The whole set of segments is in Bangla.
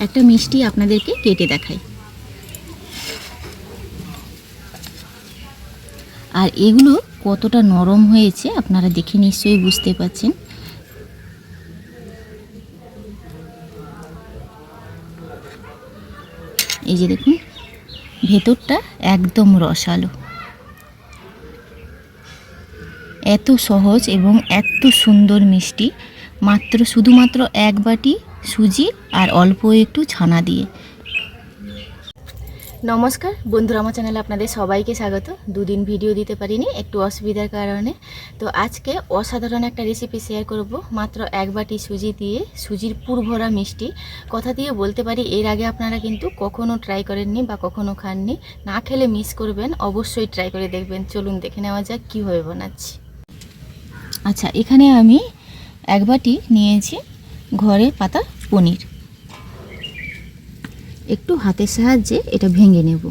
একটা মিষ্টি আপনাদেরকে কেটে দেখাই। আর এগুলো কতটা নরম হয়েছে আপনারা দেখে নিশ্চয়ই বুঝতে পারছেন। এই যে দেখুন, ভেতরটা একদম রসালো। এত সহজ এবং এত সুন্দর মিষ্টি, শুধুমাত্র এক বাটি সুজি আর অল্প একটু ছানা দিয়ে। নমস্কার বন্ধুরা, আমার চ্যানেলে আপনাদের সবাইকে স্বাগত। দুদিন ভিডিও দিতে পারিনি একটু অসুবিধার কারণে। তো আজকে অসাধারণ একটা রেসিপি শেয়ার করব। মাত্র এক বাটি সুজি দিয়ে সুজির পুর ভরা মিষ্টি। কথা দিয়ে বলতে পারি এর আগে আপনারা কিন্তু কখনো ট্রাই করেননি বা কখনো খাননি। না খেলে মিস করবেন, অবশ্যই ট্রাই করে দেখবেন। চলুন দেখে নেওয়া যাক কীভাবে বানাচ্ছি। আচ্ছা, এখানে আমি এক বাটি নিয়েছি ঘরে পাতা পনির। একটু হাতের সাহায্যে এটা ভেঙে নেব।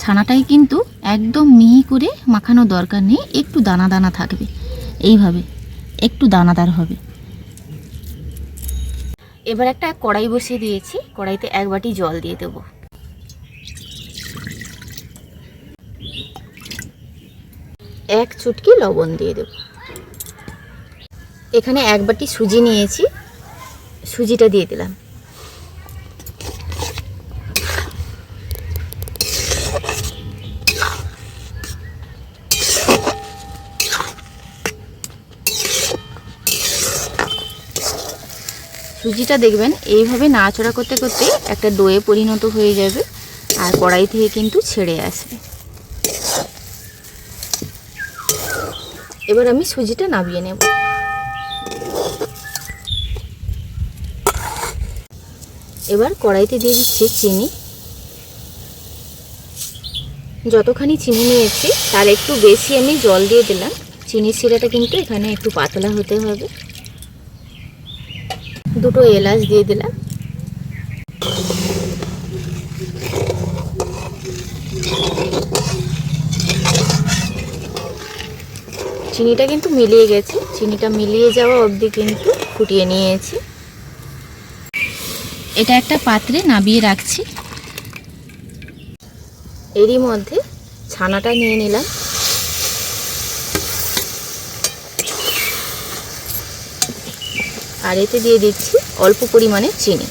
ছানাটাই কিন্তু একদম মিহি করে মাখানো দরকার নেই, একটু দানা দানা থাকবে, এইভাবে একটু দানাদার হবে। এবার একটা কড়াই বসিয়ে দিয়েছি, কড়াইতে এক বাটি জল দিয়ে দেব। এক চুটকি লবণ দিয়ে দেব। এখানে এক বাটি সুজি নিয়েছি, সুজিটা দিয়ে দিলাম। সুজিটা দেখবেন এইভাবে নাড়াচাড়া করতে করতে একটা ডোয়ে পরিণত হয়ে যাবে আর কড়াই থেকে কিন্তু ছেড়ে আসবে। এবার আমি সুজিটা নামিয়ে নেব। এবার কড়াইতে দিয়ে দিচ্ছি চিনি। যতখানি চিনি নিয়েছি তার একটু বেশি আমি জল দিয়ে দিলাম। চিনির শিরাটা কিন্তু এখানে একটু পাতলা হতে হবে। দুটো এলাচ দিয়ে দিলাম। চিনিটা কিন্তু মিলিয়ে গেছে, চিনিটা মিলিয়ে যাওয়া অবধি কিন্তু ফুটিয়ে নিয়েছি। এটা একটা পাত্রে নামিয়ে রাখছি। এরই মধ্যে ছানাটা নিয়ে নিলাম। আর এতে দিয়ে দিচ্ছি অল্প পরিমাণে চিনি।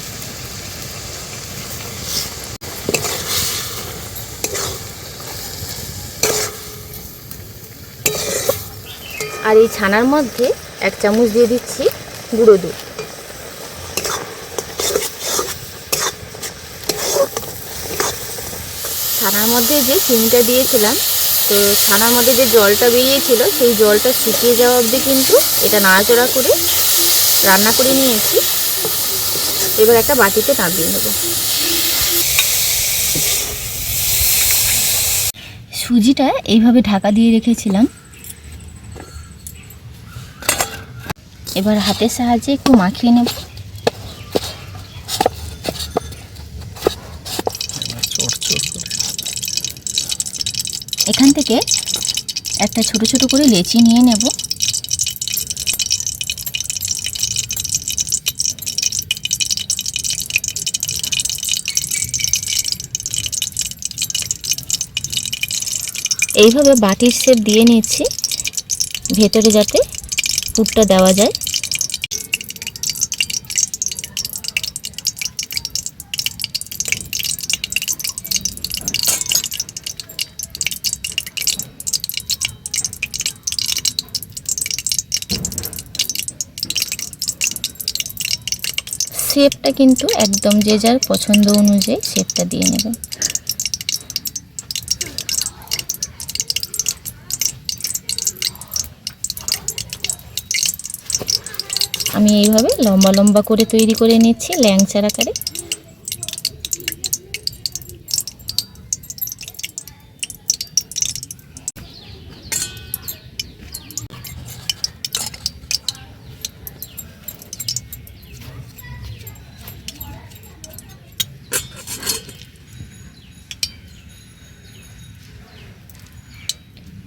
আর এই ছানার মধ্যে এক চামচ দিয়ে দিচ্ছি গুঁড়ো দুধ। ছানার মধ্যে যে চিনিটা দিয়েছিলাম, তো ছানার মধ্যে যে জলটা বেরিয়েছিল সেই জলটা শুকিয়ে যাওয়া অবধি কিন্তু এটা নাড়াচাড়া করে রান্না করে নিয়েছি। এবার একটা বাটিতে নামিয়ে নেব। সুজিটা এইভাবে ঢাকা দিয়ে রেখেছিলাম। এবার হাতের সাহায্যে একটু মাখিয়ে নেব। এখান থেকে একটা ছোট ছোট করে লেচি নিয়ে নেব। এইভাবে বাটির শেপ দিয়ে নিচ্ছি, ভেতরে যাতে পুরটা দেওয়া যায়। শেপটা কিন্তু একদম যে যার পছন্দ অনুযায়ী শেপটা দিয়ে নেবেন। আমি এইভাবে লম্বা লম্বা করে তৈরি করে নিচ্ছি ল্যাংচার আকারে।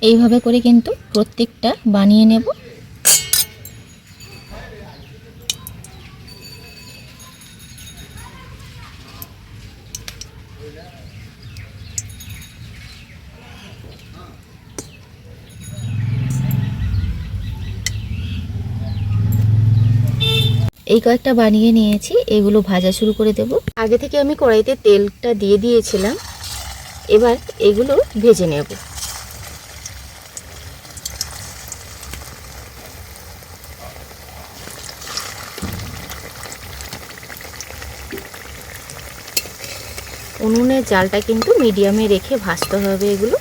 এইভাবে করে কিন্তু প্রত্যেকটা বানিয়ে নেব। এই কয়েকটা বানিয়ে নিয়েছি, এগুলো ভাজা শুরু করে দেব। আগে থেকে আমি কড়াইতে তেলটা দিয়ে দিয়েছিলাম, এবার এগুলো ভেজে নেব। উনুনের জালটা কিন্তু মিডিয়ামে রেখে ভাজতে হবে এগুলো।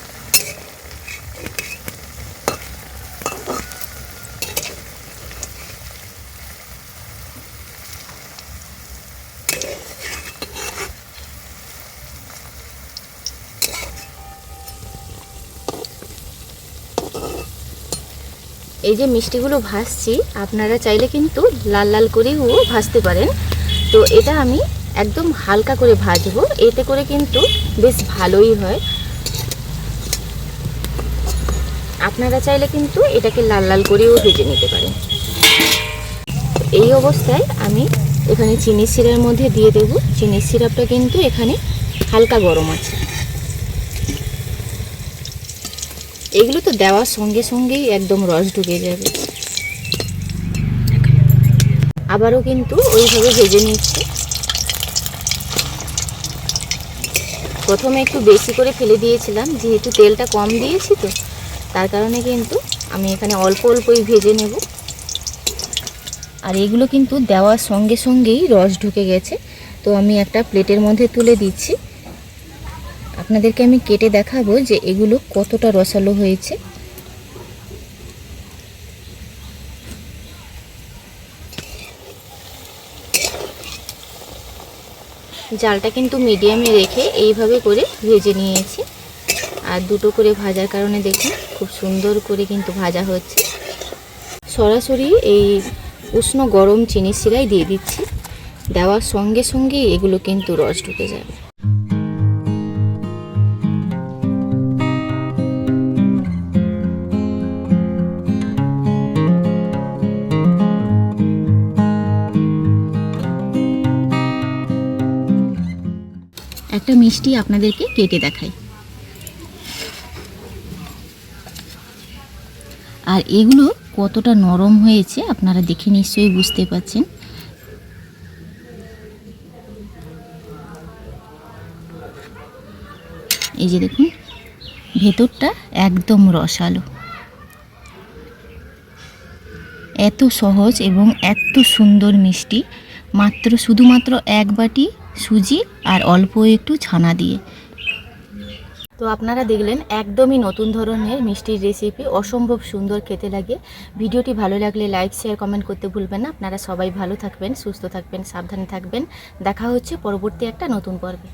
এই যে মিষ্টিগুলো ভাজছি, আপনারা চাইলে কিন্তু লাল লাল করেও ভাজতে পারেন। তো এটা আমি একদম হালকা করে ভাজবো, এতে করে কিন্তু বেশ ভালোই হয়। আপনারা চাইলে কিন্তু এটাকে লাল লাল করেও ভেজে নিতে পারেন। এই অবস্থায় আমি এখানে চিনির সিরাপের মধ্যে দিয়ে দেব। চিনির সিরাপটা কিন্তু এখানে হালকা গরম আছে। এগুলো তো দেওয়ার সঙ্গে সঙ্গেই একদম রস ঢুকে যাবে। আবারও কিন্তু ওইভাবে ভেজে নিচ্ছি। প্রথমে একটু বেশি করে ফেলে দিয়েছিলাম, যেহেতু তেলটা কম দিয়েছি তো তার কারণে কিন্তু আমি এখানে অল্প অল্পই ভেজে নেব। আর এগুলো কিন্তু দেওয়ার সঙ্গে সঙ্গেই রস ঢুকে গেছে। তো আমি একটা প্লেটের মধ্যে তুলে দিচ্ছি। আপনাদেরকে আমি কেটে দেখাবো যে এগুলো কতটা রসালো হয়েছে। জালটা কিন্তু মিডিয়ামে রেখে এইভাবে করে ভেজে নিয়েছি। আর দুটো করে ভাজার কারণে দেখুন খুব সুন্দর করে কিন্তু ভাজা হচ্ছে। সরাসরি এই উষ্ণ গরম চিনির শিরাই দিয়ে দিচ্ছি। দেওয়ার সঙ্গে সঙ্গেই এগুলো কিন্তু রস ঢুকে যাবে। একটা মিষ্টি আপনাদেরকে কেটে দেখাই। আর এগুলো কতটা নরম হয়েছে আপনারা দেখে নিশ্চয়ই বুঝতে পারছেন। এই যে দেখুন ভেতরটা একদম রসালো। এত সহজ এবং এত সুন্দর মিষ্টি, শুধুমাত্র এক বাটি সুজি আর অল্প একটু ছানা দিয়ে। তো আপনারা দেখলেন একদমই নতুন ধরনের মিষ্টির রেসিপি, অসম্ভব সুন্দর খেতে লাগে। ভিডিওটি ভালো লাগলে লাইক শেয়ার কমেন্ট করতে ভুলবেন না। আপনারা সবাই ভালো থাকবেন, সুস্থ থাকবেন, সাবধানে থাকবেন। দেখা হচ্ছে পরবর্তী একটা নতুন পর্বে।